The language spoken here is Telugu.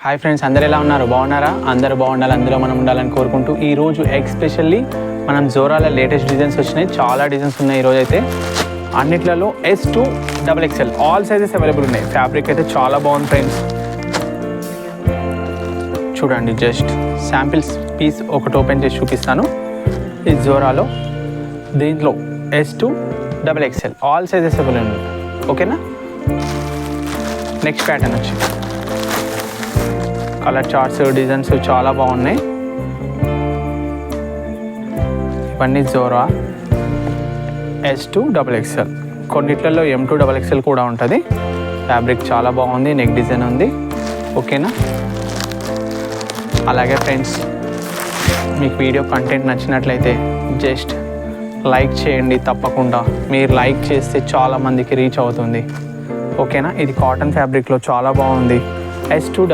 హాయ్ ఫ్రెండ్స్, అందరు ఎలా ఉన్నారు? బాగున్నారా? అందరూ బాగుండాలి, అందులో మనం ఉండాలని కోరుకుంటూ ఈరోజు ఎస్పెషల్లీ మనం జోరాల లేటెస్ట్ డిజైన్స్ వచ్చినాయి. చాలా డిజైన్స్ ఉన్నాయి ఈరోజు అయితే. అన్నిట్లలో S2 XXL all sizes available ఉన్నాయి. ఫ్యాబ్రిక్ అయితే చాలా బాగుంది ఫ్రెండ్స్. చూడండి, జస్ట్ శాంపిల్స్ పీస్ ఒకటి ఓపెన్ చేసి చూపిస్తాను. ఈ జోరాలో దీంట్లో S2 XXL all sizes available ఉన్నాయి. ఓకేనా? నెక్స్ట్ ప్యాటర్న్ వచ్చి కలర్ చార్ట్స్, డిజైన్స్ చాలా బాగున్నాయి. ఇవన్నీ Zora S2 XXL. కొన్నిట్లలో M2 XXL కూడా ఉంటుంది. ఫ్యాబ్రిక్ చాలా బాగుంది, నెక్ డిజైన్ ఉంది. ఓకేనా? అలాగే ఫ్రెండ్స్, మీకు వీడియో కంటెంట్ నచ్చినట్లయితే జస్ట్ లైక్ చేయండి తప్పకుండా. మీరు లైక్ చేస్తే చాలామందికి రీచ్ అవుతుంది. ఓకేనా? ఇది కాటన్ ఫ్యాబ్రిక్లో చాలా బాగుంది. S2